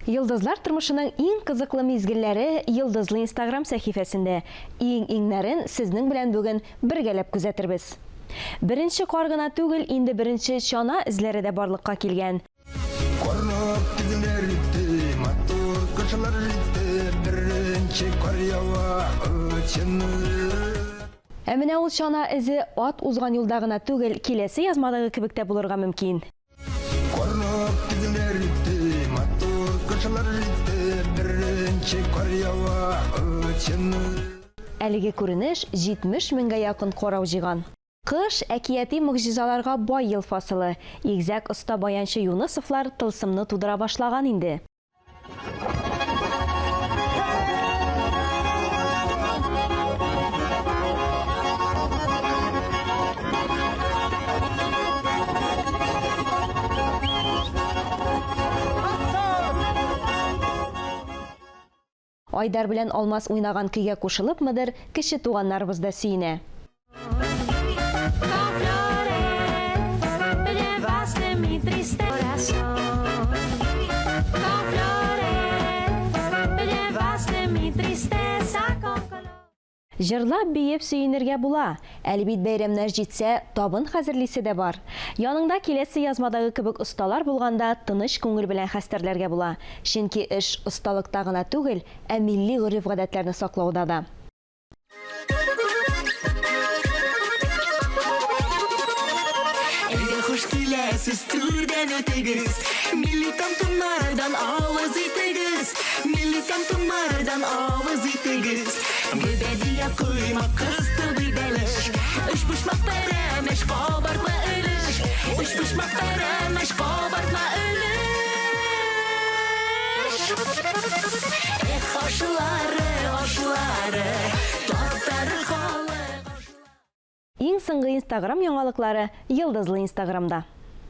Йылдызлар тормышының иң кызыклы мизгелләре Йылдызлы Instagram сәхифәсендә. Иң-иңнәрен сезнең белән бүген бергәләп күзәтербез. Беренче кар гына түгел, инде беренче чана эзләре дә барлыкка килгән. Ә менә ул чана эзе ат узган юлда гына түгел, киләсе язмадагы кебек тә булырга мөмкин. Әлеге күренеш 70 меңгә якын карау җыйган. Кыш әкияти мөгҗизаларга бай ел фасылы. Игзәк оста баянчы Юнысовлар тылсымны тудыра башлаган инде. Айдар белән Алмаз уйнаган көйгә кушылыпмыдыр, кеше туганнарыбыз да сөенә. Җырлап биеп сөенергә була. Әлбит бәйрәмнәр җитсә, табын хәзерлисе дә бар. Яныңда киләсе язмадагы кебек осталар булганда, тыныч күңел белән хәстәрләргә була. Чөнки эш осталыкта гына түгел, ә милли гореф-гадәтләрне саклауда да. Хуш киләсез, түрдән үтегез, милли тантуннардан авыз итегез, милли тантуннардан авыз итегез. Бебәдия куйма кысты бибәлеш, үч бушмак бәрәмеш кабартма өлеш, үч бушмак бәрәмеш кабартма өлеш. Ашлары, таттары халык. Иң соңгы Instagram яңалыклары Йылдызлы Instagramда.